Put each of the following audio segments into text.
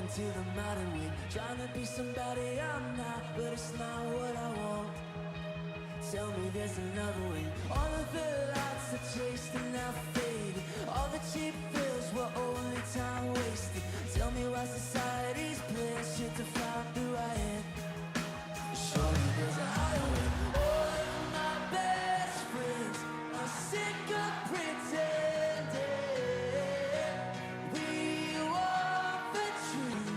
into the modern way, trying to be somebody I'm not, but it's not what I want. Tell me there's another way. All of the lights I chased are now faded. All the cheap thrills were only time wasted. Tell me why society's playing shit to find who I am. Surely there's a higher way. All of my best friends are sick of pretending. We want the truth.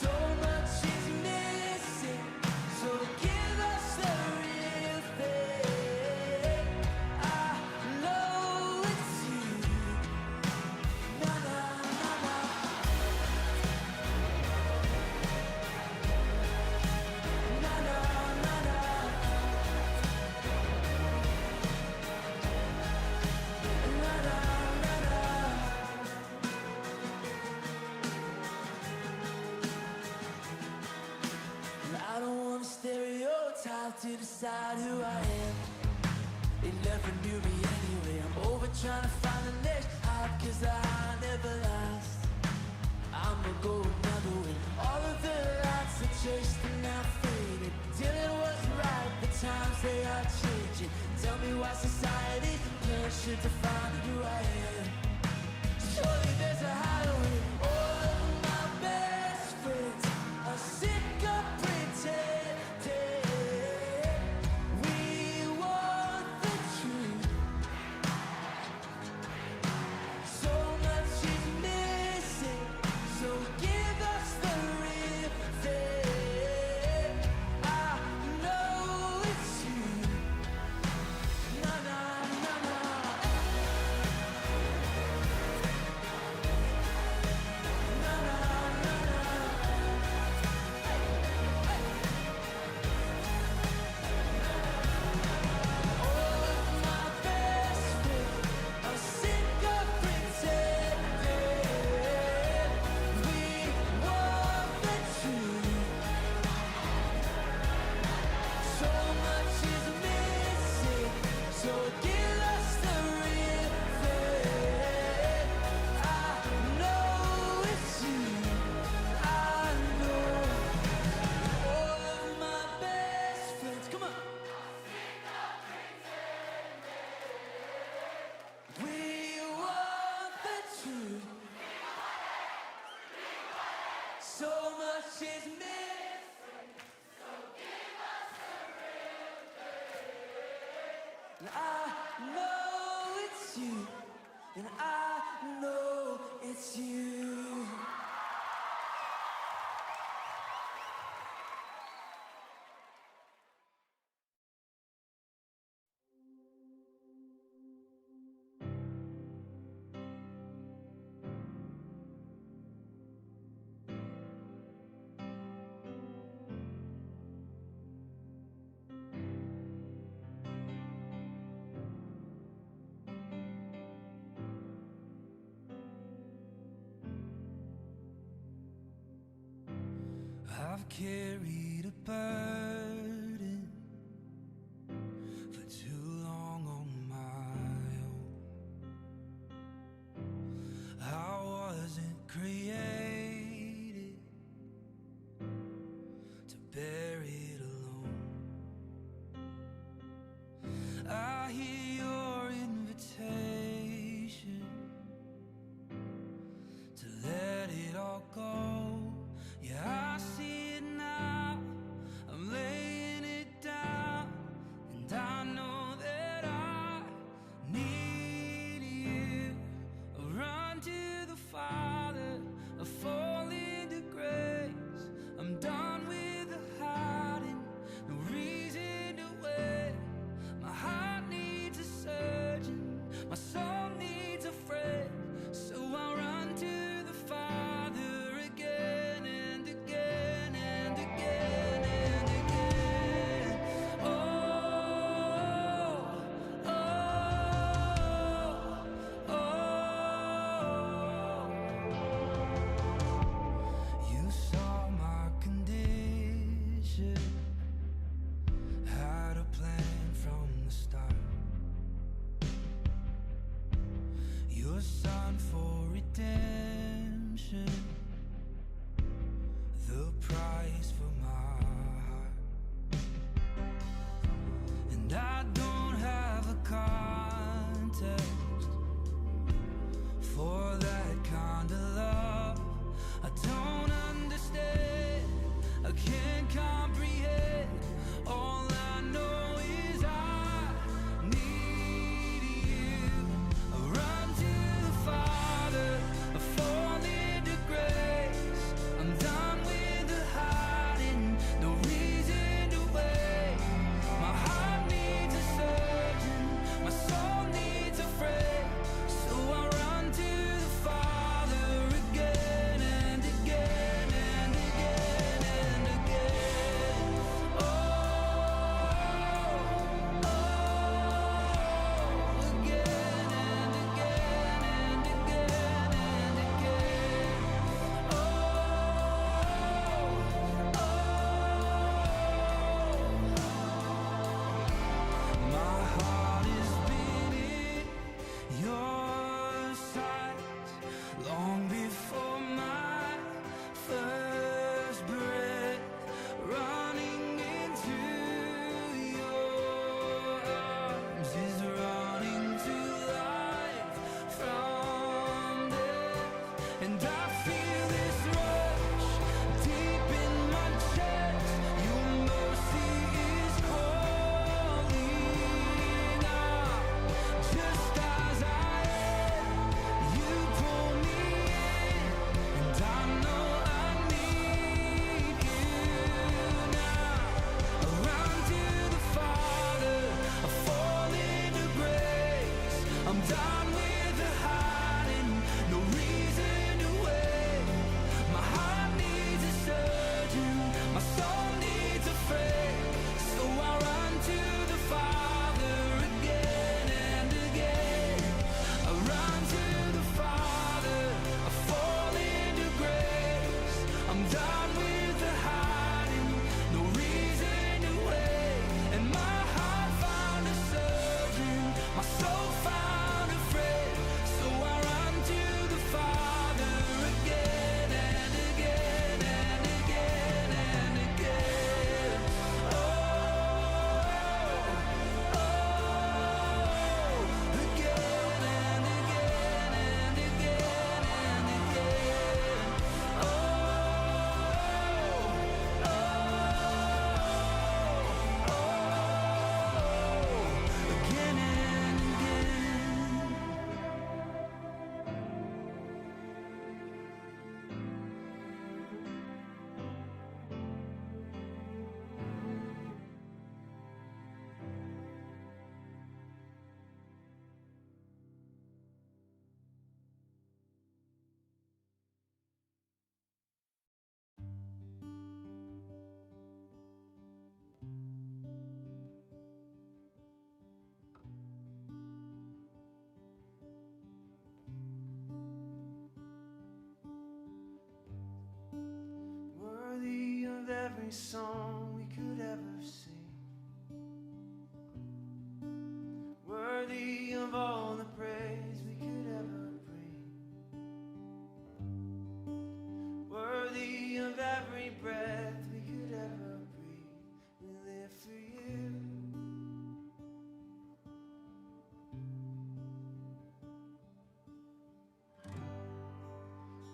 So much is missing, so give us the real thing. I know it's you. Na na na na. Na na na na. Na na na na. I don't want a stereotype to decide who I am. They never knew me anyway. I'm over trying to find the next hype, cause the high never lasts. I'ma go another way. All of the lights I chased are now faded. Till it was right, the times they are changing. Tell me why society plans shit to find who I am. Surely there's a higher way. All of my best friends are sick of pretending. We want the truth. So much is missing, so give us the real thing. I know it's you. Na na na na. Na na na na. All of my best friends are sick of pretending. We want the truth. So much is missing, so give us the real thing. I know it's you. I know all of my best friends. Come on. We want the truth. So much is missing. And I know it's you. And I know it's you. I've carried a burden for too long on my own. I wasn't created to bear it alone. I hear your invitation to let it all go. Yeah, I see it now. I'm only song we could ever sing, worthy of all the praise we could ever bring, worthy of every breath we could ever breathe. We live for you.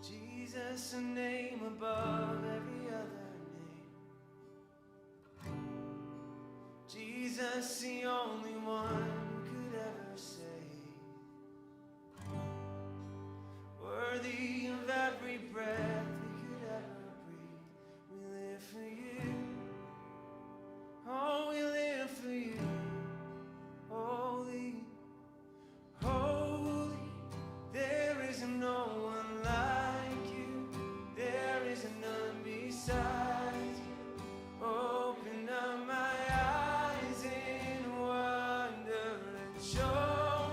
Jesus, a name above every other name. Jesus, the only one who could ever save, worthy of every breath we could ever breathe. We live for you. Oh, we live for you. Holy, holy, there is no one like you. There is none besides you. Open up my eyes in wonder and show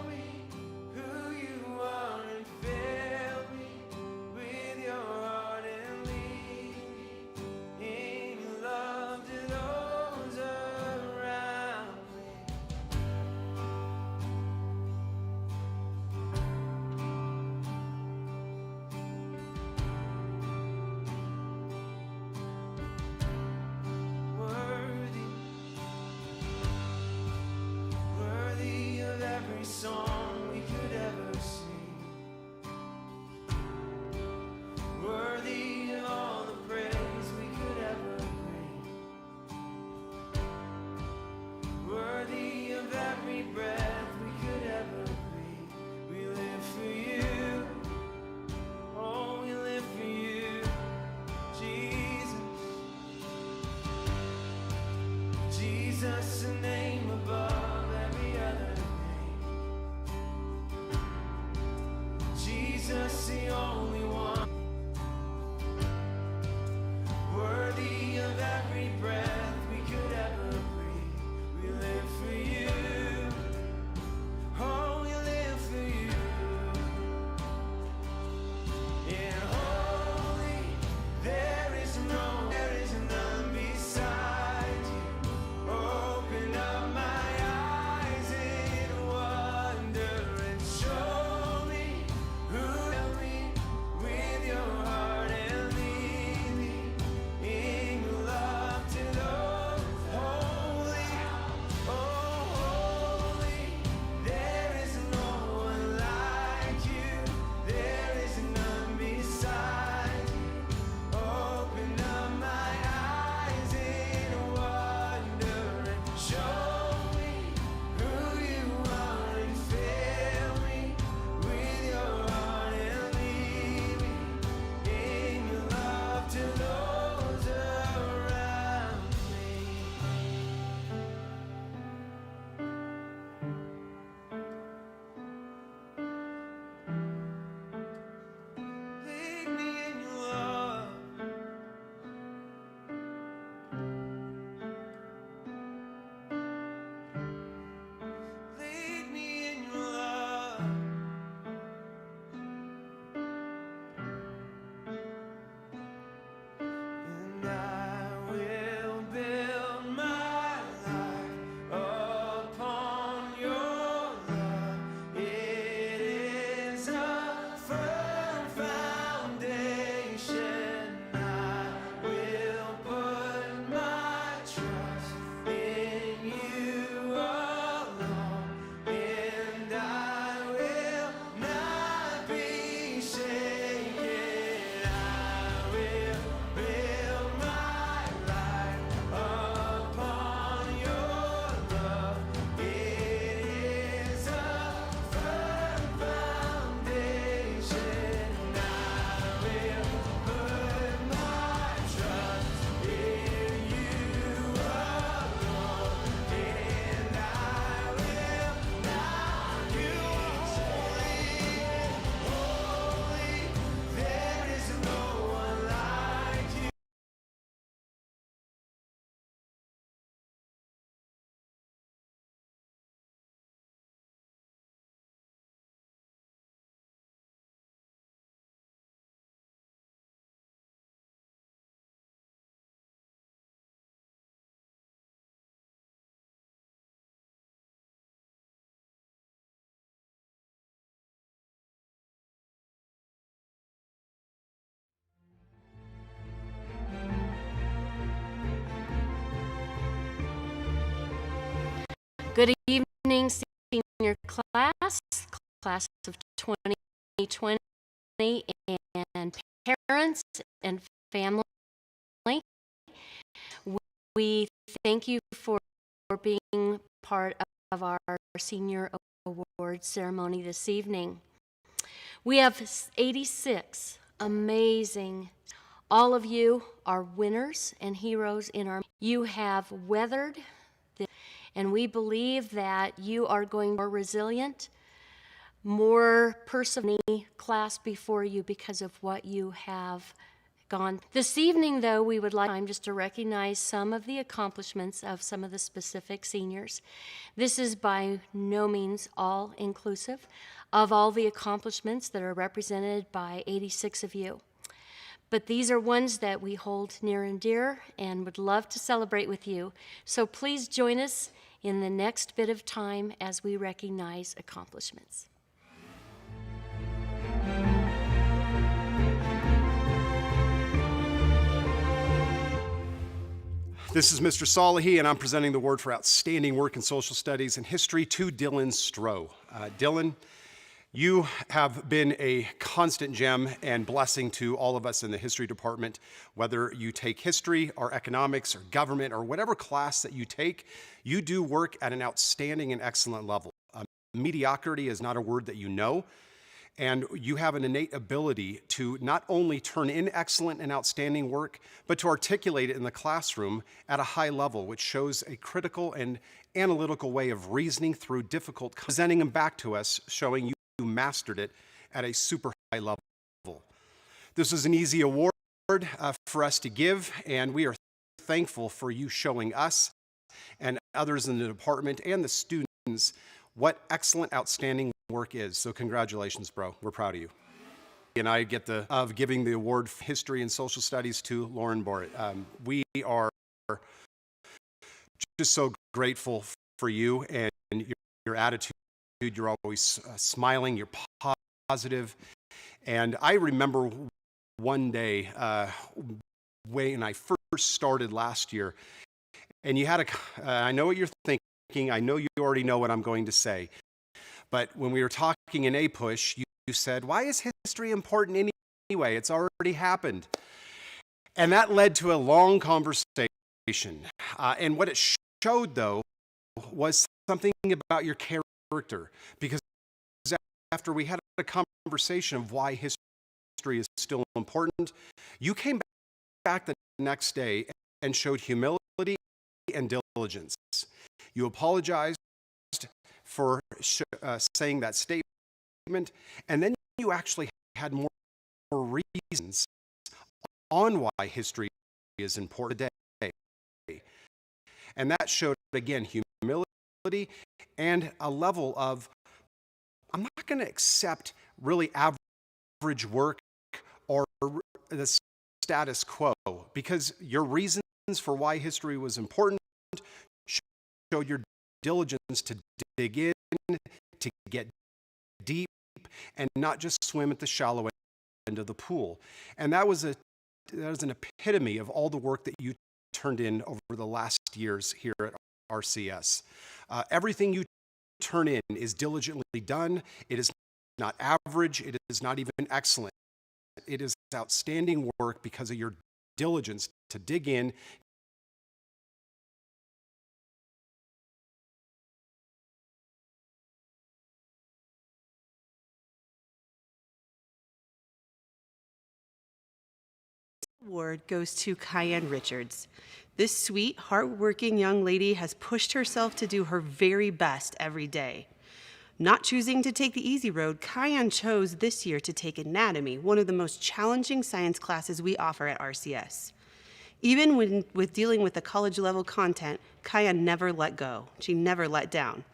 Good evening, senior class of 2020, and parents and family. We thank you for being part of our senior award ceremony this evening. We have 86 amazing. All of you are winners and heroes in our. You have weathered this, and we believe that you are going more resilient, more persevering class before you because of what you have gone. This evening, though, we would like time just to recognize some of the accomplishments of some of the specific seniors. This is by no means all inclusive of all the accomplishments that are represented by 86 of you. But these are ones that we hold near and dear and would love to celebrate with you. So please join us in the next bit of time as we recognize accomplishments. This is Mr. Salahi, and I'm presenting the award for outstanding work in social studies and history to Dylan Stroh. Dylan, you have been a constant gem and blessing to all of us in the history department. Whether you take history or economics or government or whatever class that you take, you do work at an outstanding and excellent level. Mediocrity is not a word that you know. And you have an innate ability to not only turn in excellent and outstanding work, but to articulate it in the classroom at a high level, which shows a critical and analytical way of reasoning through difficult, presenting them back to us, showing you mastered it at a super high level. This is an easy award for us to give, and we are thankful for you showing us and others in the department and the students what excellent, outstanding work is. So congratulations, bro. We're proud of you. And I get of giving the award for history and social studies to Lauren Borrett. We are just so grateful for you and your attitude. You're always smiling, you're positive. And I remember one day when I first started last year, and you had I know what you're thinking. I know you already know what I'm going to say. But when we were talking in A-Push, you said, why is history important anyway? It's already happened. And that led to a long conversation. And what it showed, though, was something about your character. Because after we had a conversation of why history is still important, you came back the next day and showed humility and diligence. You apologized for saying that statement, and then you actually had more reasons on why history is important today. And that showed, again, humility and a level of, I'm not going to accept really average work or the status quo, because your reasons for why history was important showed your diligence to dig in, to get deep, and not just swim at the shallow end of the pool. And that was an epitome of all the work that you turned in over the last years here at RCS. Everything you turn in is diligently done. It is not average. It is not even excellent. It is outstanding work because of your diligence to dig in, Award goes to Cayenne Richards. This sweet, hardworking young lady has pushed herself to do her very best every day. Not choosing to take the easy road, Cayenne chose this year to take anatomy, one of the most challenging science classes we offer at RCS. Even with dealing with the college-level content, Cayenne never let go. She never let down.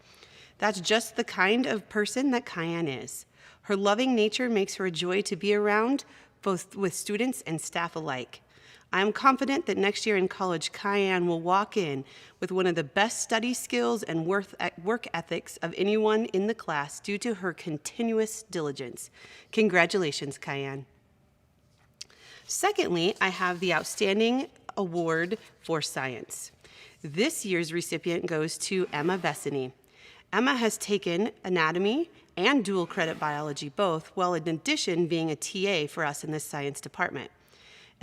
That's just the kind of person that Cayenne is. Her loving nature makes her a joy to be around, both with students and staff alike. I am confident that next year in college, Cayenne will walk in with one of the best study skills and work ethics of anyone in the class due to her continuous diligence. Congratulations, Cayenne. Secondly, I have the Outstanding Award for Science. This year's recipient goes to Emma Vessany. Emma has taken anatomy and dual credit biology both, while in addition being a TA for us in this science department.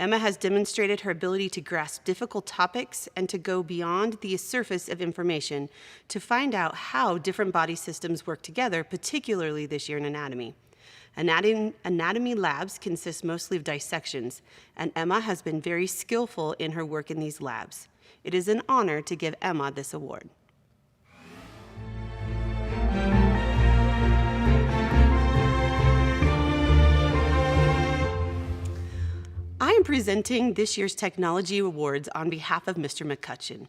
Emma has demonstrated her ability to grasp difficult topics and to go beyond the surface of information to find out how different body systems work together, particularly this year in anatomy. Anatomy labs consist mostly of dissections, and Emma has been very skillful in her work in these labs. It is an honor to give Emma this award. I am presenting this year's Technology Awards on behalf of Mr. McCutcheon.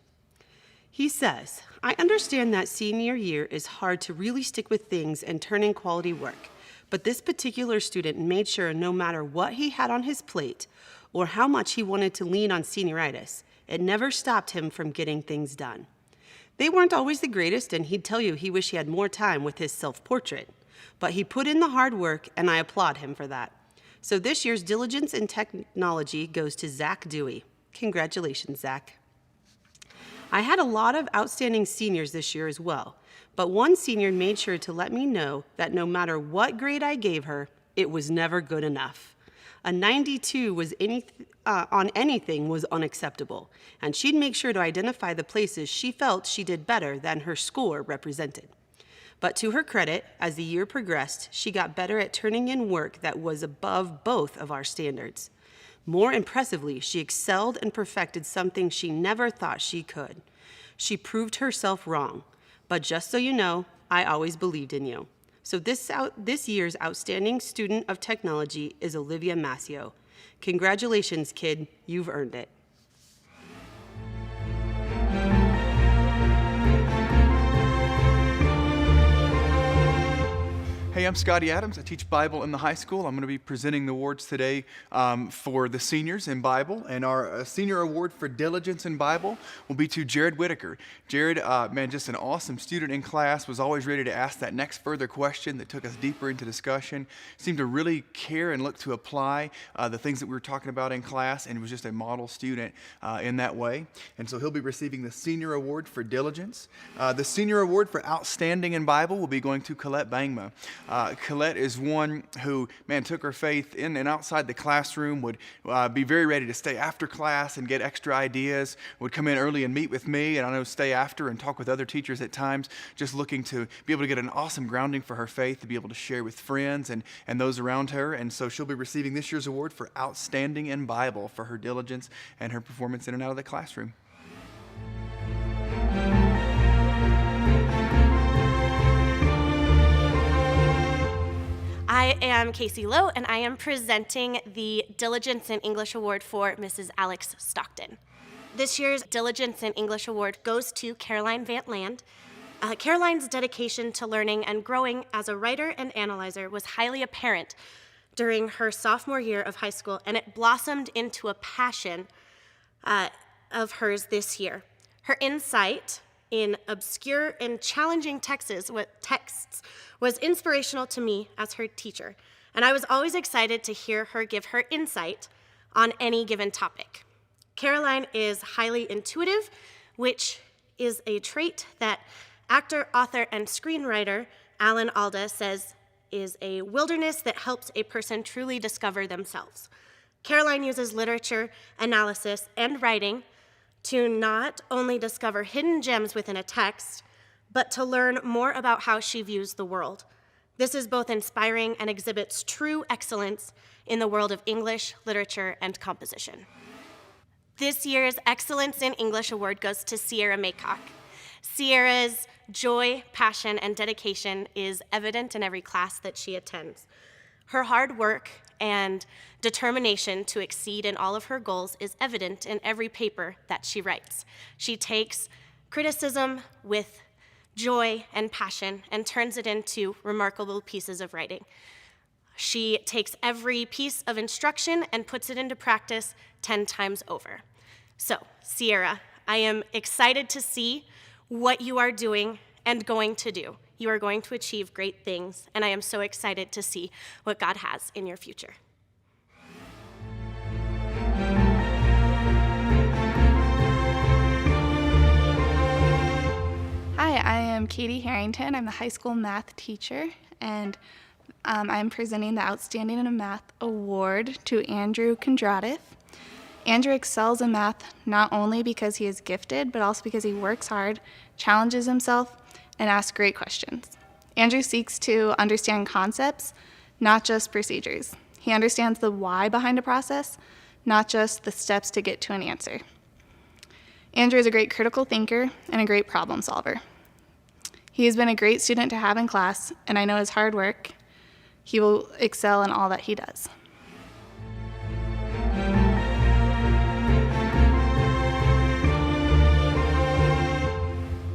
He says, I understand that senior year is hard to really stick with things and turn in quality work, but this particular student made sure no matter what he had on his plate or how much he wanted to lean on senioritis, it never stopped him from getting things done. They weren't always the greatest, and he'd tell you he wished he had more time with his self-portrait, but he put in the hard work, and I applaud him for that. So this year's Diligence in Technology goes to Zach Dewey. Congratulations, Zach. I had a lot of outstanding seniors this year as well, but one senior made sure to let me know that no matter what grade I gave her, it was never good enough. A 92 on anything was unacceptable, and she'd make sure to identify the places she felt she did better than her score represented. But to her credit, as the year progressed, she got better at turning in work that was above both of our standards. More impressively, she excelled and perfected something she never thought she could. She proved herself wrong. But just so you know, I always believed in you. So this year's Outstanding Student of Technology is Olivia Mascio. Congratulations, kid. You've earned it. Hey, I'm Scotty Adams. I teach Bible in the high school. I'm going to be presenting the awards today for the seniors in Bible. And our senior award for diligence in Bible will be to Jared Whitaker. Jared, man, just an awesome student in class, was always ready to ask that next further question that took us deeper into discussion, seemed to really care and look to apply the things that we were talking about in class, and was just a model student in that way. And so he'll be receiving the senior award for diligence. The senior award for outstanding in Bible will be going to Colette Bangma. Colette is one who, man, took her faith in and outside the classroom, would be very ready to stay after class and get extra ideas, would come in early and meet with me, and I know stay after and talk with other teachers at times, just looking to be able to get an awesome grounding for her faith, to be able to share with friends and those around her. And so she'll be receiving this year's award for outstanding in Bible for her diligence and her performance in and out of the classroom. I am Casey Lowe, and I am presenting the Diligence in English Award for Mrs. Alex Stockton. This year's Diligence in English Award goes to Caroline Van Land. Caroline's dedication to learning and growing as a writer and analyzer was highly apparent during her sophomore year of high school, and it blossomed into a passion of hers this year. Her insight in obscure and challenging texts was inspirational to me as her teacher, and I was always excited to hear her give her insight on any given topic. Caroline is highly intuitive, which is a trait that actor, author, and screenwriter Alan Alda says is a wilderness that helps a person truly discover themselves. Caroline uses literature, analysis, and writing to not only discover hidden gems within a text, but to learn more about how she views the world. This is both inspiring and exhibits true excellence in the world of English, literature, and composition. This year's Excellence in English Award goes to Sierra Maycock. Sierra's joy, passion, and dedication is evident in every class that she attends. Her hard work and determination to exceed in all of her goals is evident in every paper that she writes. She takes criticism with joy and passion and turns it into remarkable pieces of writing. She takes every piece of instruction and puts it into practice 10 times over. So, Sierra, I am excited to see what you are doing and going to do. You are going to achieve great things, and I am so excited to see what God has in your future. Katie Harrington. I'm the high school math teacher, and I'm presenting the Outstanding in Math Award to Andrew Kondrativ. Andrew excels in math not only because he is gifted, but also because he works hard, challenges himself, and asks great questions. Andrew seeks to understand concepts, not just procedures. He understands the why behind a process, not just the steps to get to an answer. Andrew is a great critical thinker and a great problem solver. He has been a great student to have in class, and I know his hard work. He will excel in all that he does.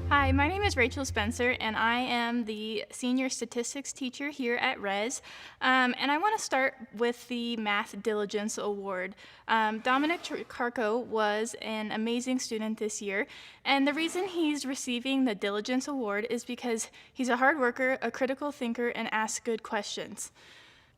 Hi, my name is Rachel Spencer, and I am the senior statistics teacher here at RES. And I want to start with the Math Diligence Award. Dominic Carco was an amazing student this year, and the reason he's receiving the Diligence Award is because he's a hard worker, a critical thinker, and asks good questions.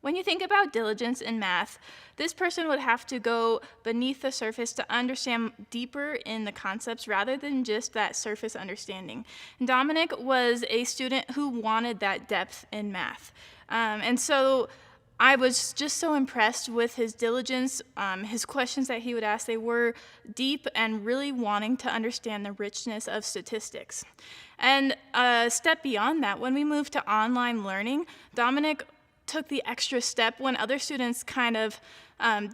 When you think about diligence in math, this person would have to go beneath the surface to understand deeper in the concepts rather than just that surface understanding. And Dominic was a student who wanted that depth in math. And so I was just so impressed with his diligence. His questions that he would ask, they were deep and really wanting to understand the richness of statistics. And a step beyond that, when we moved to online learning, Dominic took the extra step when other students kind of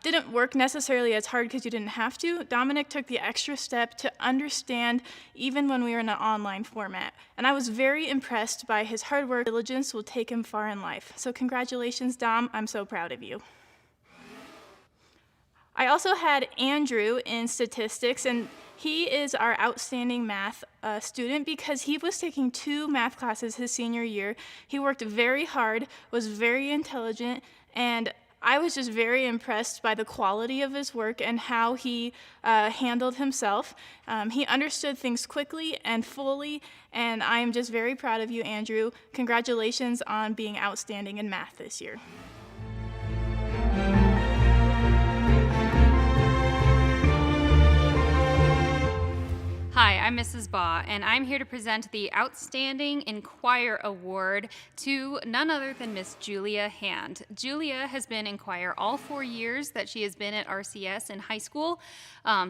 didn't work necessarily as hard because you didn't have to. Dominic took the extra step to understand even when we were in an online format. And I was very impressed by his hard work. Diligence will take him far in life. So congratulations, Dom. I'm so proud of you. I also had Andrew in statistics, and he is our outstanding math student because he was taking 2 math classes his senior year. He worked very hard, was very intelligent, and I was just very impressed by the quality of his work and how he handled himself. He understood things quickly and fully, and I am just very proud of you, Andrew. Congratulations on being outstanding in math this year. Hi, I'm Mrs. Baugh, and I'm here to present the Outstanding in Choir Award to none other than Miss Julia Hand. Julia has been in choir all 4 years that she has been at RCS in high school.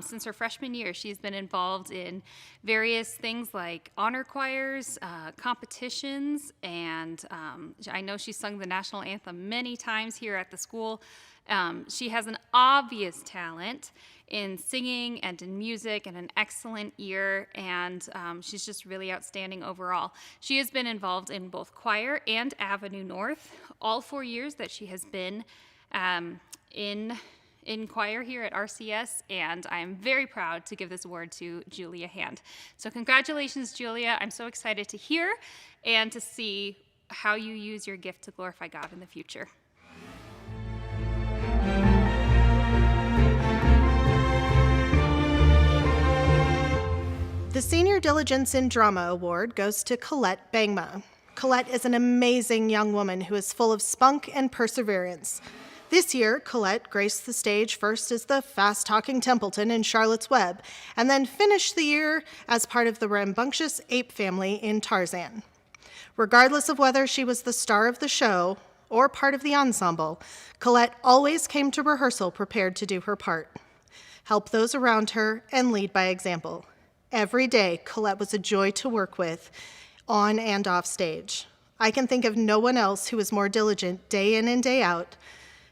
Since her freshman year, she's been involved in various things like honor choirs, competitions, and I know she's sung the national anthem many times here at the school. She has an obvious talent in singing and in music and an excellent ear, and she's just really outstanding overall. She has been involved in both choir and Avenue North all 4 years that she has been in choir here at RCS, and I'm very proud to give this award to Julia Hand. So congratulations, Julia. I'm so excited to hear and to see how you use your gift to glorify God in the future. The Senior Diligence in Drama Award goes to Colette Bangma. Colette is an amazing young woman who is full of spunk and perseverance. This year, Colette graced the stage first as the fast-talking Templeton in Charlotte's Web, and then finished the year as part of the rambunctious ape family in Tarzan. Regardless of whether she was the star of the show or part of the ensemble, Colette always came to rehearsal prepared to do her part, help those around her, and lead by example. Every day, Colette was a joy to work with, on and off stage. I can think of no one else who was more diligent day in and day out,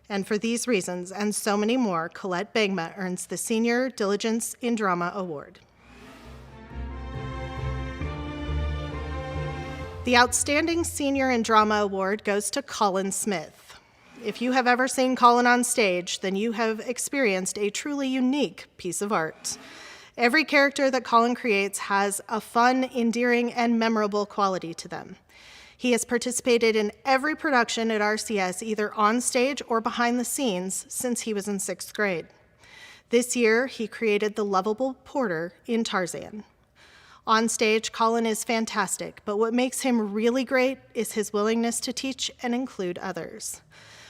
and for these reasons and so many more, Colette Bangma earns the Senior Diligence in Drama Award. The Outstanding Senior in Drama Award goes to Colin Smith. If you have ever seen Colin on stage, then you have experienced a truly unique piece of art. Every character that Colin creates has a fun, endearing, and memorable quality to them. He has participated in every production at RCS, either on stage or behind the scenes, since he was in 6th grade. This year, he created the lovable Porter in Tarzan. On stage, Colin is fantastic, but what makes him really great is his willingness to teach and include others.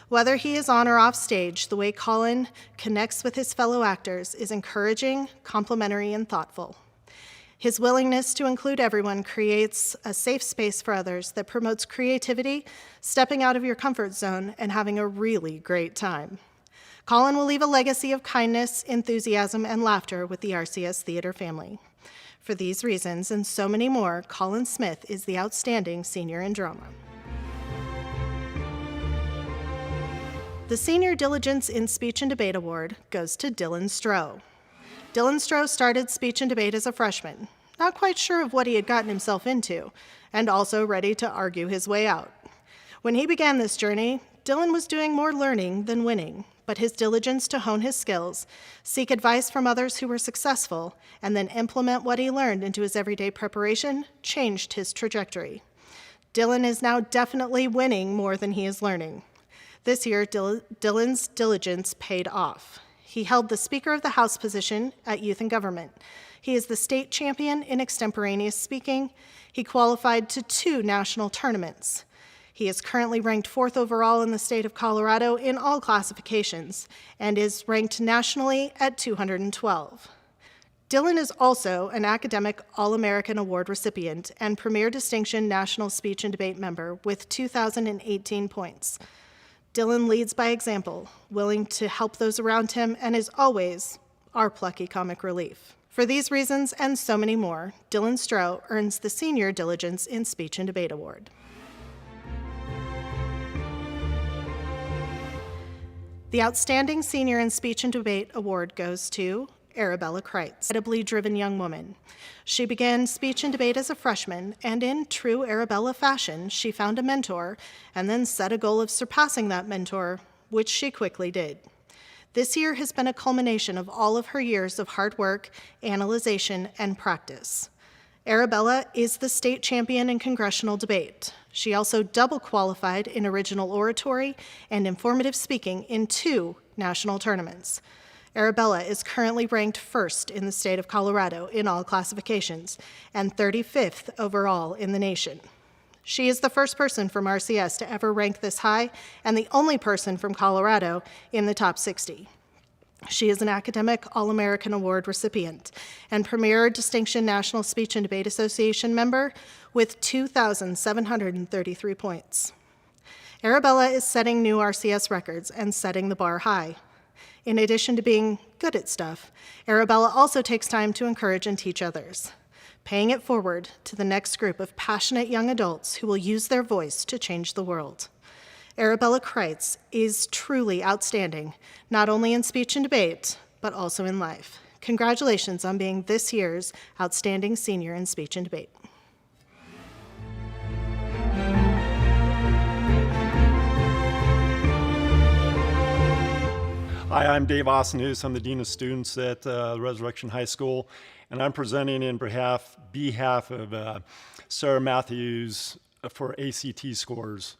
Whether he is on or off stage, the way Colin connects with his fellow actors is encouraging, complimentary, and thoughtful. His willingness to include everyone creates a safe space for others that promotes creativity, stepping out of your comfort zone, and having a really great time. Colin will leave a legacy of kindness, enthusiasm, and laughter with the RCS Theater family. For these reasons and so many more, Colin Smith is the outstanding senior in drama. The Senior Diligence in Speech and Debate Award goes to Dylan Stroh. Dylan Stroh started speech and debate as a freshman, not quite sure of what he had gotten himself into, and also ready to argue his way out. When he began this journey, Dylan was doing more learning than winning, but his diligence to hone his skills, seek advice from others who were successful, and then implement what he learned into his everyday preparation changed his trajectory. Dylan is now definitely winning more than he is learning. This year, Dylan's diligence paid off. He held the Speaker of the House position at Youth and Government. He is the state champion in extemporaneous speaking. He qualified to 2 national tournaments. He is currently ranked 4th overall in the state of Colorado in all classifications and is ranked nationally at 212. Dylan is also an academic All-American Award recipient and Premier Distinction National Speech and Debate member with 2,018 points. Dylan leads by example, willing to help those around him, and is always our plucky comic relief. For these reasons and so many more, Dylan Stroh earns the Senior Diligence in Speech and Debate Award. The Outstanding Senior in Speech and Debate Award goes to Arabella Kreitz, an incredibly driven young woman. She began speech and debate as a freshman, and in true Arabella fashion, she found a mentor and then set a goal of surpassing that mentor, which she quickly did. This year has been a culmination of all of her years of hard work, analyzation, and practice. Arabella is the state champion in congressional debate. She also double qualified in original oratory and informative speaking in 2 national tournaments. Arabella is currently ranked 1st in the state of Colorado in all classifications and 35th overall in the nation. She is the first person from RCS to ever rank this high and the only person from Colorado in the top 60. She is an academic All-American Award recipient and Premier Distinction National Speech and Debate Association member with 2,733 points. Arabella is setting new RCS records and setting the bar high. In addition to being good at stuff, Arabella also takes time to encourage and teach others, paying it forward to the next group of passionate young adults who will use their voice to change the world. Arabella Kreitz is truly outstanding, not only in speech and debate, but also in life. Congratulations on being this year's Outstanding Senior in Speech and Debate. Hi, I'm Dave Ossenhus. I'm the Dean of Students at Resurrection High School, and I'm presenting in behalf of Sarah Matthews for ACT scores.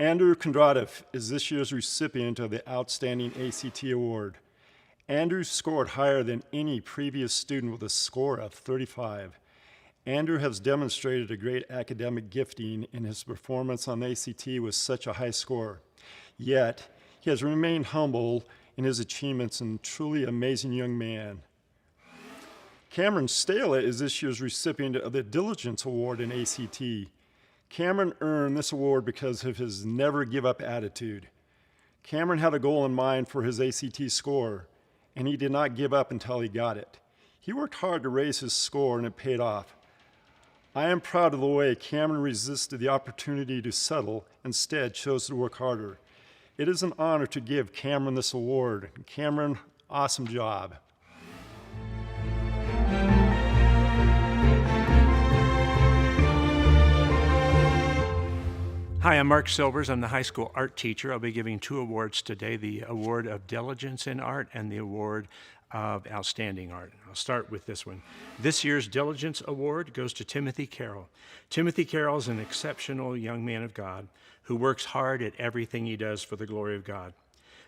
Andrew Kondratev is this year's recipient of the Outstanding ACT Award. Andrew scored higher than any previous student with a score of 35. Andrew has demonstrated a great academic gifting in his performance on the ACT with such a high score. Yet, he has remained humble in his achievements and truly amazing young man. Cameron Stala is this year's recipient of the Diligence Award in ACT. Cameron earned this award because of his never give up attitude. Cameron had a goal in mind for his ACT score, and he did not give up until he got it. He worked hard to raise his score, and it paid off. I am proud of the way Cameron resisted the opportunity to settle, instead chose to work harder. It is an honor to give Cameron this award. Cameron, awesome job. Hi, I'm Mark Silvers. I'm the high school art teacher. I'll be giving 2 awards today, the Award of Diligence in Art and the Award of Outstanding Art. I'll start with this one. This year's Diligence Award goes to Timothy Carroll. Timothy Carroll is an exceptional young man of God who works hard at everything he does for the glory of God.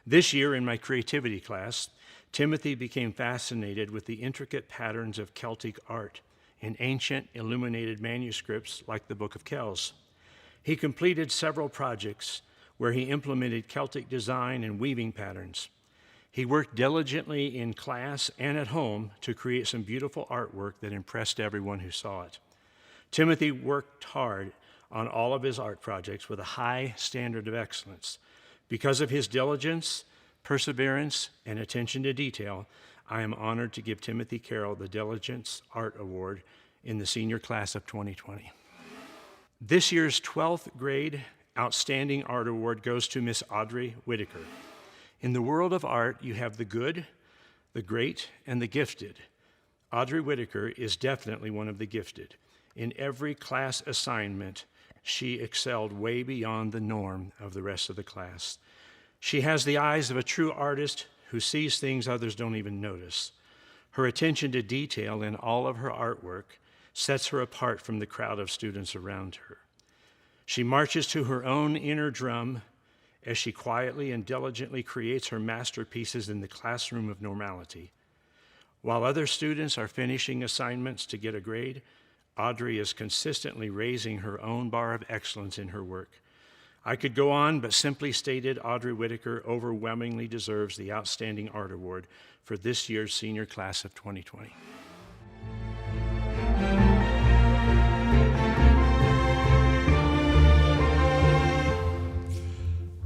This year in my creativity class, Timothy became fascinated with the intricate patterns of Celtic art in ancient illuminated manuscripts like the Book of Kells. He completed several projects where he implemented Celtic design and weaving patterns. He worked diligently in class and at home to create some beautiful artwork that impressed everyone who saw it. Timothy worked hard on all of his art projects with a high standard of excellence. Because of his diligence, perseverance, and attention to detail, I am honored to give Timothy Carroll the Diligence Art Award in the senior class of 2020. This year's 12th grade Outstanding Art Award goes to Miss Audrey Whitaker. In the world of art, you have the good, the great, and the gifted. Audrey Whitaker is definitely one of the gifted. In every class assignment, she excelled way beyond the norm of the rest of the class. She has the eyes of a true artist who sees things others don't even notice. Her attention to detail in all of her artwork sets her apart from the crowd of students around her. She marches to her own inner drum as she quietly and diligently creates her masterpieces in the classroom of normality. While other students are finishing assignments to get a grade, Audrey is consistently raising her own bar of excellence in her work. I could go on, but simply stated, Audrey Whitaker overwhelmingly deserves the Outstanding Art Award for this year's senior class of 2020.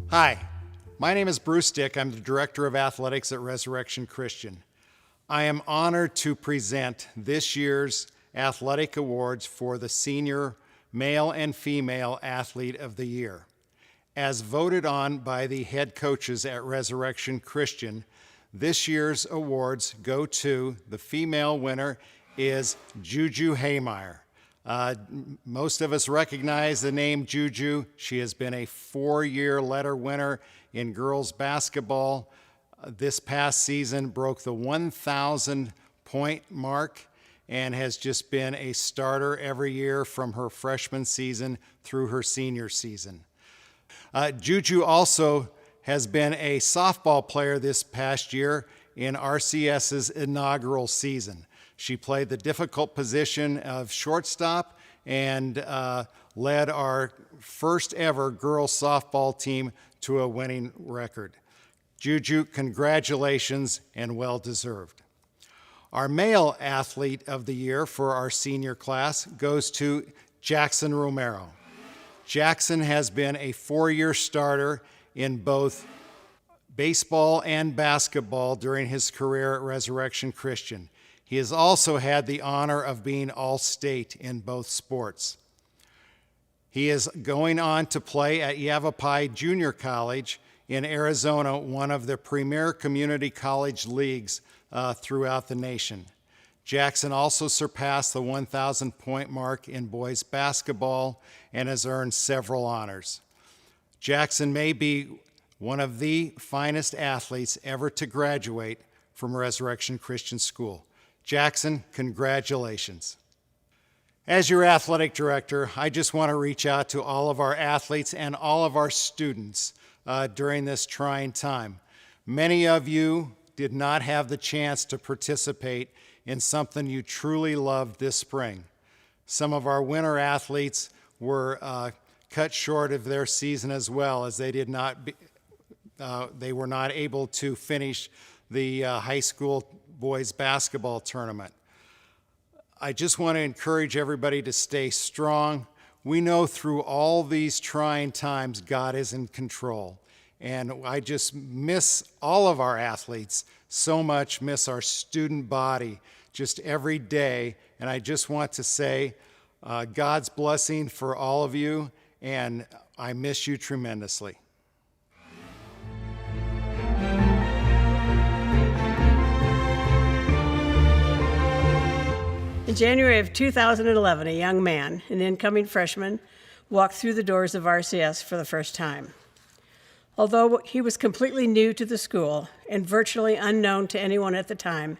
Hi, my name is Bruce Dick. I'm the Director of Athletics at Resurrection Christian. I am honored to present this year's athletic awards for the Senior Male and Female Athlete of the Year. As voted on by the head coaches at Resurrection Christian, this year's awards go to the female winner is Juju Haymeyer. Most of us recognize the name Juju. She has been a 4-year letter winner in girls basketball. This past season broke the 1,000 point mark and has just been a starter every year from her freshman season through her senior season. Juju also has been a softball player this past year in RCS's inaugural season. She played the difficult position of shortstop and led our first ever girls softball team to a winning record. Juju, congratulations and well deserved. Our male athlete of the year for our senior class goes to Jackson Romero. Jackson has been a 4-year starter in both baseball and basketball during his career at Resurrection Christian. He has also had the honor of being All-State in both sports. He is going on to play at Yavapai Junior College in Arizona, one of the premier community college leagues throughout the nation. Jackson also surpassed the 1,000 point mark in boys basketball and has earned several honors. Jackson may be one of the finest athletes ever to graduate from Resurrection Christian School. Jackson, congratulations. As your athletic director, I just want to reach out to all of our athletes and all of our students during this trying time. Many of you did not have the chance to participate in something you truly loved this spring. Some of our winter athletes were cut short of their season as well, as they were not able to finish the high school boys basketball tournament. I just want to encourage everybody to stay strong. We know through all these trying times, God is in control. And I just miss all of our athletes so much, miss our student body just every day. And I just want to say God's blessing for all of you, and I miss you tremendously. In January of 2011, a young man, an incoming freshman, walked through the doors of RCS for the first time. Although he was completely new to the school and virtually unknown to anyone at the time,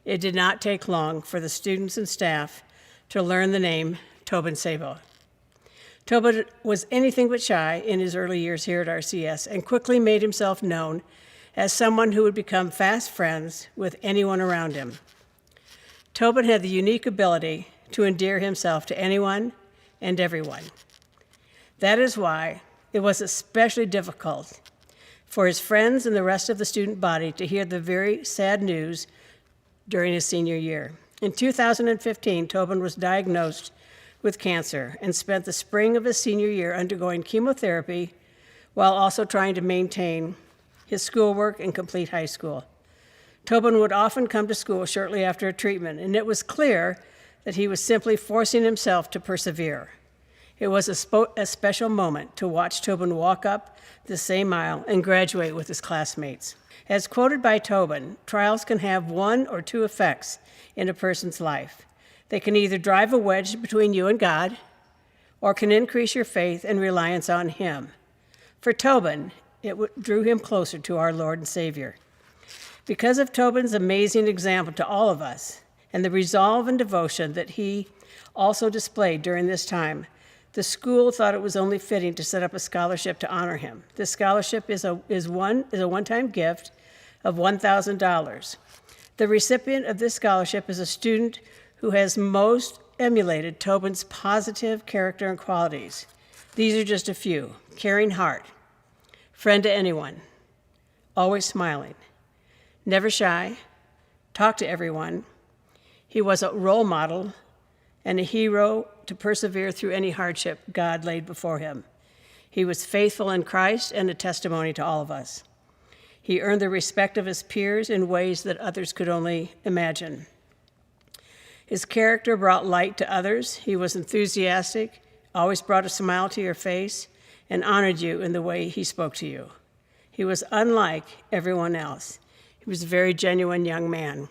it did not take long for the students and staff to learn the name Tobin Sabo. Tobin was anything but shy in his early years here at RCS and quickly made himself known as someone who would become fast friends with anyone around him. Tobin had the unique ability to endear himself to anyone and everyone. That is why it was especially difficult for his friends and the rest of the student body to hear the very sad news during his senior year. In 2015, Tobin was diagnosed with cancer and spent the spring of his senior year undergoing chemotherapy while also trying to maintain his schoolwork and complete high school. Tobin would often come to school shortly after a treatment, and it was clear that he was simply forcing himself to persevere. It was a special moment to watch Tobin walk up the same aisle and graduate with his classmates. As quoted by Tobin, trials can have one or two effects in a person's life. They can either drive a wedge between you and God, or can increase your faith and reliance on Him. For Tobin, it drew him closer to our Lord and Savior. Because of Tobin's amazing example to all of us, and the resolve and devotion that he also displayed during this time, the school thought it was only fitting to set up a scholarship to honor him. This scholarship is a one-time gift of $1,000. The recipient of this scholarship is a student who has most emulated Tobin's positive character and qualities. These are just a few: caring heart, friend to anyone, always smiling, never shy, talk to everyone. He was a role model and a hero to persevere through any hardship God laid before him. He was faithful in Christ and a testimony to all of us. He earned the respect of his peers in ways that others could only imagine. His character brought light to others. He was enthusiastic, always brought a smile to your face, and honored you in the way he spoke to you. He was unlike everyone else. He was a very genuine young man.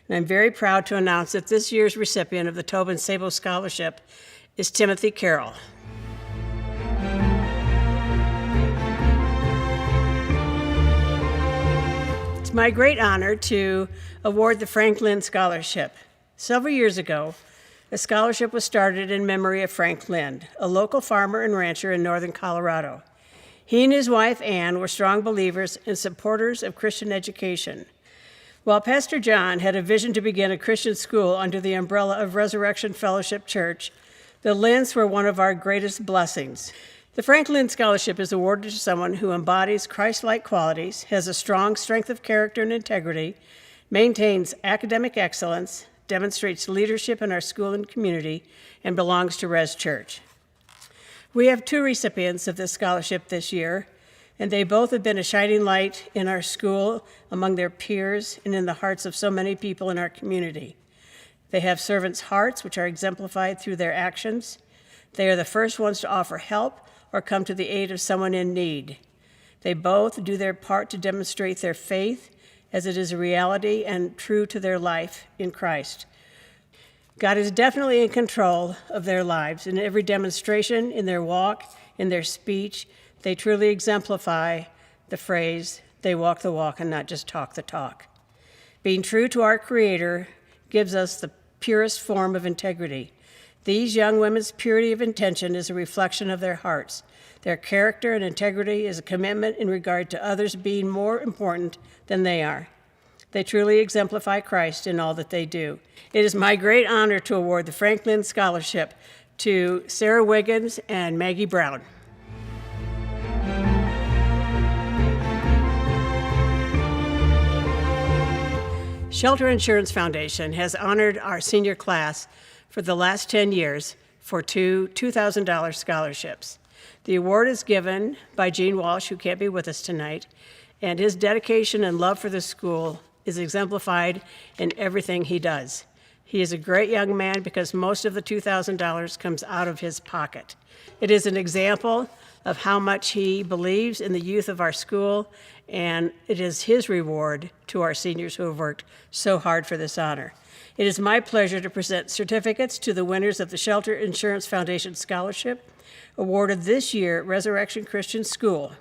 And I'm very proud to announce that this year's recipient of the Tobin Sabo Scholarship is Timothy Carroll. It's my great honor to award the Frank Lynn Scholarship. Several years ago, a scholarship was started in memory of Frank Lynn, a local farmer and rancher in northern Colorado. He and his wife, Ann, were strong believers and supporters of Christian education. While Pastor John had a vision to begin a Christian school under the umbrella of Resurrection Fellowship Church, the Lynns were one of our greatest blessings. The Frank Lynn Scholarship is awarded to someone who embodies Christ-like qualities, has a strong strength of character and integrity, maintains academic excellence, demonstrates leadership in our school and community, and belongs to Res Church. We have two recipients of this scholarship this year, and they both have been a shining light in our school, among their peers, and in the hearts of so many people in our community. They have servants' hearts, which are exemplified through their actions. They are the first ones to offer help or come to the aid of someone in need. They both do their part to demonstrate their faith as it is a reality and true to their life in Christ. God is definitely in control of their lives. In every demonstration, in their walk, in their speech, they truly exemplify the phrase, they walk the walk and not just talk the talk. Being true to our Creator gives us the purest form of integrity. These young women's purity of intention is a reflection of their hearts. Their character and integrity is a commitment in regard to others being more important than they are. They truly exemplify Christ in all that they do. It is my great honor to award the Frank Lynn Scholarship to Sarah Wiggins and Maggie Brown. Shelter Insurance Foundation has honored our senior class for the last 10 years for two $2,000 scholarships. The award is given by Gene Walsh, who can't be with us tonight, and his dedication and love for the school is exemplified in everything he does. He is a great young man because most of the $2,000 comes out of his pocket. It is an example of how much he believes in the youth of our school, and it is his reward to our seniors who have worked so hard for this honor. It is my pleasure to present certificates to the winners of the Shelter Insurance Foundation Scholarship, awarded this year at Resurrection Christian School.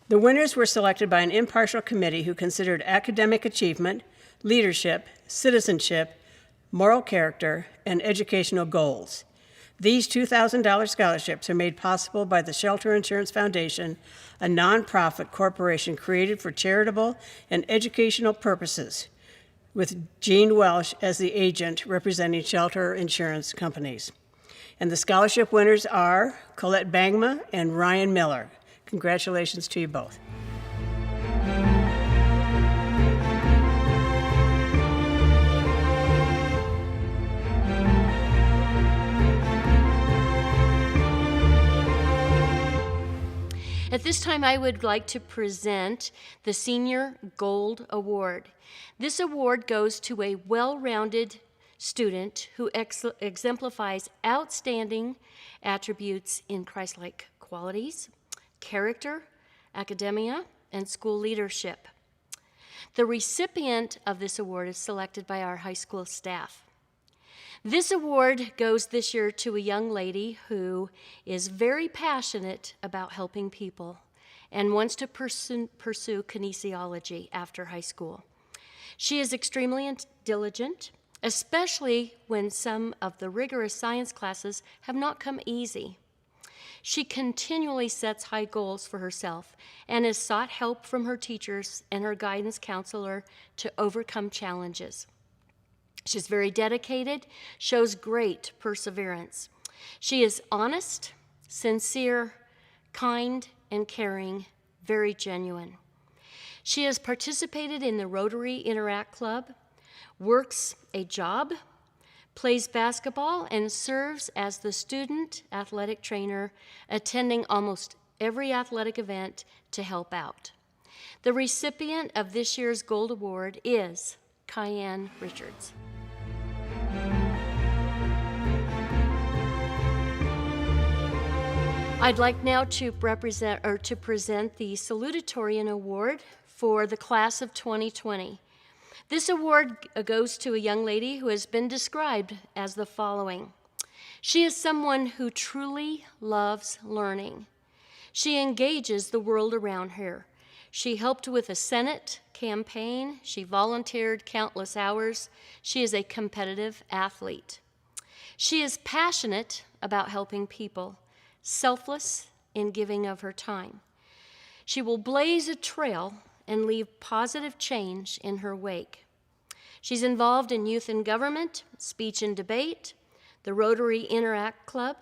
The winners were selected by an impartial committee who considered academic achievement, leadership, citizenship, moral character, and educational goals. These $2,000 scholarships are made possible by the Shelter Insurance Foundation, a nonprofit corporation created for charitable and educational purposes, with Gene Welsh as the agent representing shelter insurance companies. And the scholarship winners are Colette Bangma and Ryan Miller. Congratulations to you both. At this time, I would like to present the Senior Gold Award. This award goes to a well-rounded student who exemplifies outstanding attributes in Christ-like qualities, character, academia, and school leadership. The recipient of this award is selected by our high school staff. This award goes this year to a young lady who is very passionate about helping people and wants to pursue kinesiology after high school. She is extremely diligent, especially when some of the rigorous science classes have not come easy. She continually sets high goals for herself and has sought help from her teachers and her guidance counselor to overcome challenges. She's very dedicated, shows great perseverance. She is honest, sincere, kind, and caring, very genuine. She has participated in the Rotary Interact Club, works a job, plays basketball, and serves as the student athletic trainer, attending almost every athletic event to help out. The recipient of this year's Gold Award is Cayenne Richards. I'd like now to present the Salutatorian Award for the class of 2020. This award goes to a young lady who has been described as the following. She is someone who truly loves learning. She engages the world around her. She helped with a Senate campaign. She volunteered countless hours. She is a competitive athlete. She is passionate about helping people, selfless in giving of her time. She will blaze a trail and leave positive change in her wake. She's involved in youth and government, speech and debate, the Rotary Interact Club.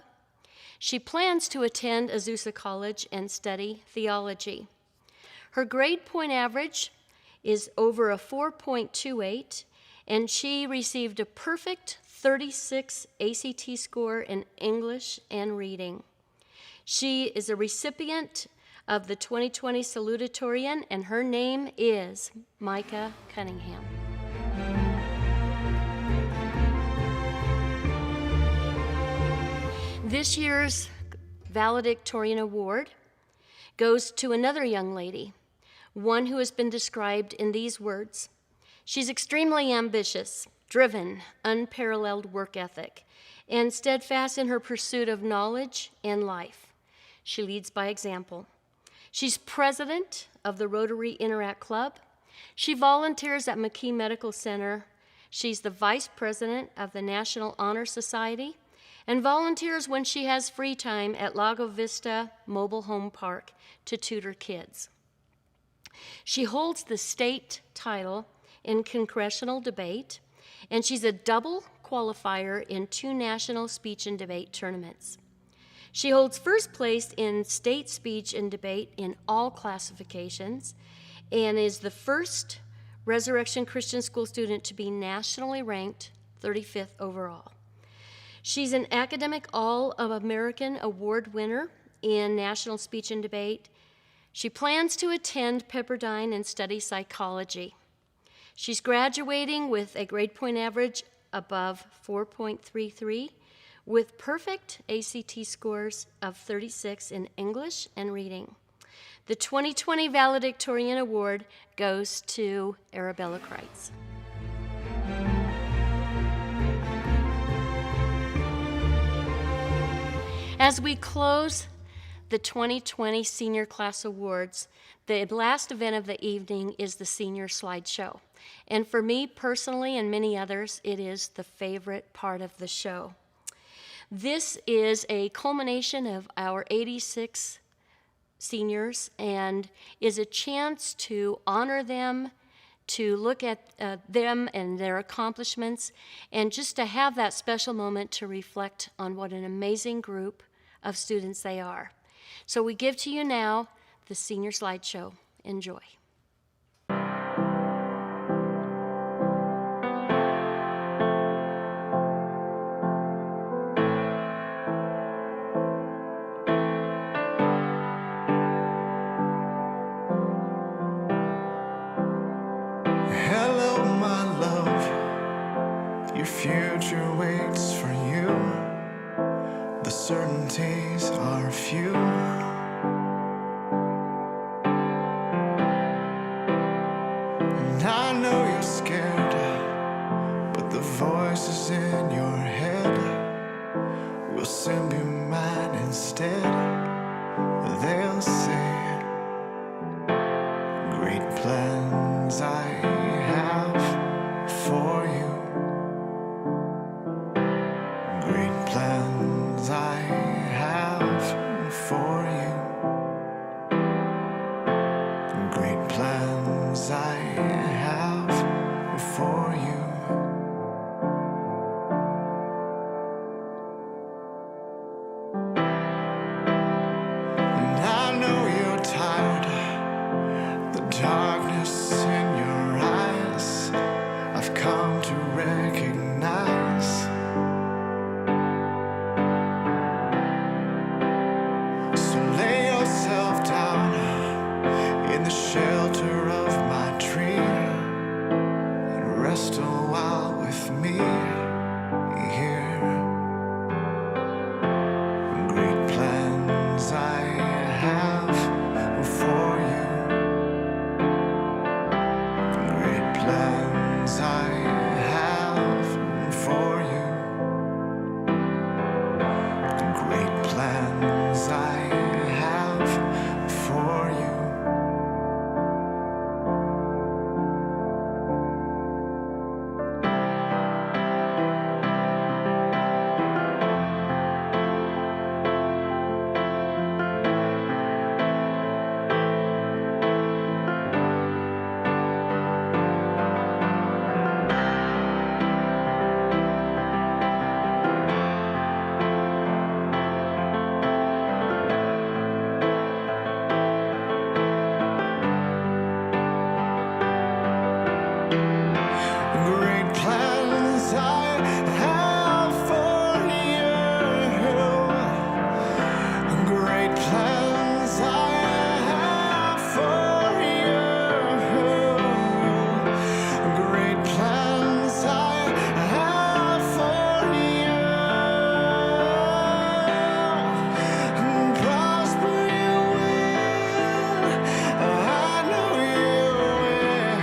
She plans to attend Azusa College and study theology. Her grade point average is over a 4.28, and she received a perfect 36 ACT score in English and reading. She is a recipient of the 2020 Salutatorian, and her name is Micah Cunningham. This year's valedictorian award goes to another young lady, one who has been described in these words. She's extremely ambitious, driven, unparalleled work ethic, and steadfast in her pursuit of knowledge and life. She leads by example. She's president of the Rotary Interact Club. She volunteers at McKee Medical Center. She's the vice president of the National Honor Society and volunteers when she has free time at Lago Vista Mobile Home Park to tutor kids. She holds the state title in congressional debate, and she's a double qualifier in 2 national speech and debate tournaments. She holds first place in state speech and debate in all classifications and is the first Resurrection Christian School student to be nationally ranked 35th overall. She's an academic All-American Award winner in national speech and debate. She plans to attend Pepperdine and study psychology. She's graduating with a grade point average above 4.33 with perfect ACT scores of 36 in English and reading. The 2020 Valedictorian Award goes to Arabella Kreitz. As we close the 2020 Senior Class Awards, the last event of the evening is the Senior Slideshow. And for me personally and many others, it is the favorite part of the show. This is a culmination of our 86 seniors and is a chance to honor them, to look at them and their accomplishments, and just to have that special moment to reflect on what an amazing group of students they are. So we give to you now the Senior Slideshow. Enjoy. certainties are few. And I know you're scared, but the voices in your head will soon be mine instead. They'll say, great plans I have for you. Great plans I have for you. Great plans I have for you. And I know you're tired, the darkness in your eyes I've come to recognize. So lay yourself down in the shelter of my tree and rest a while with me here. Great plans I have for you. Great plans I have for you. Great plans I have for you. Great plans I have for you. Great plans I have for you. Great plans I have for you. And prosper you will. I know you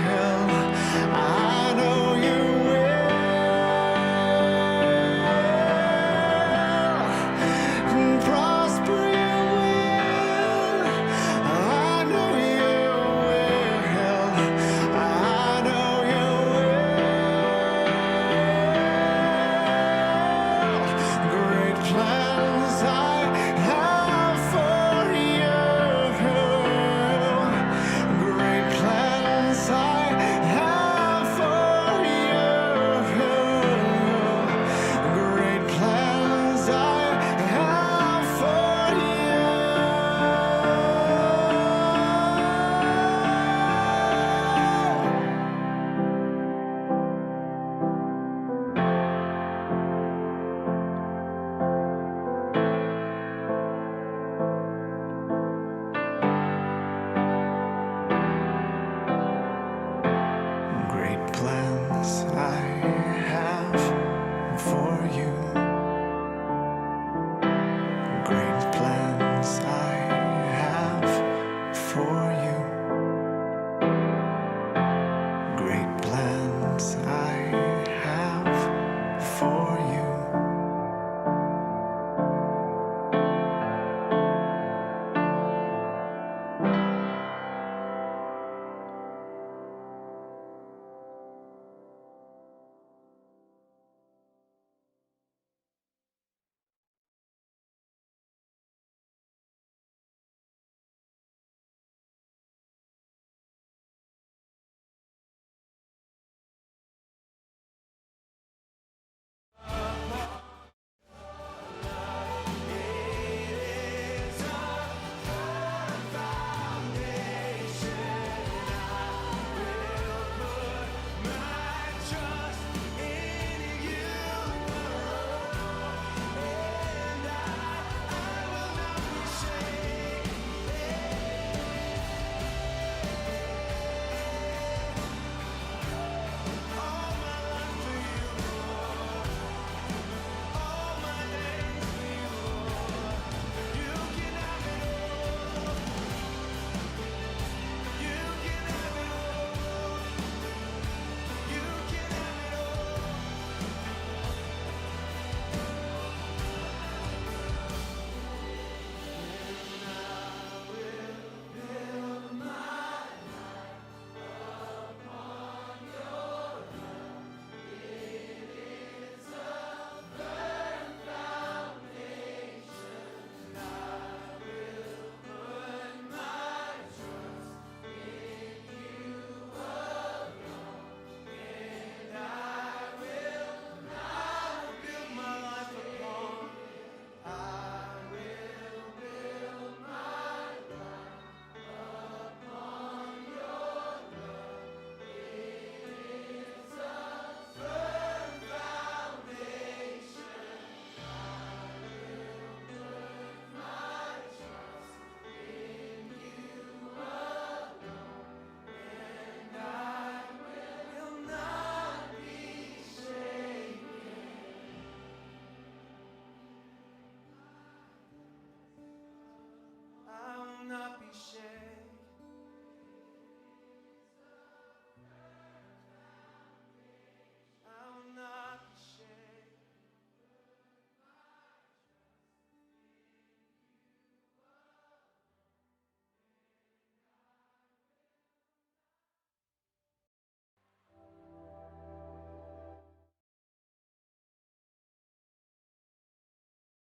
will. I know you will. And prosper you will. I know you will. I know you will. Great plans I have for you. Great plans I have for you. Great plans I have for you. Great plans I have for you. Great plans I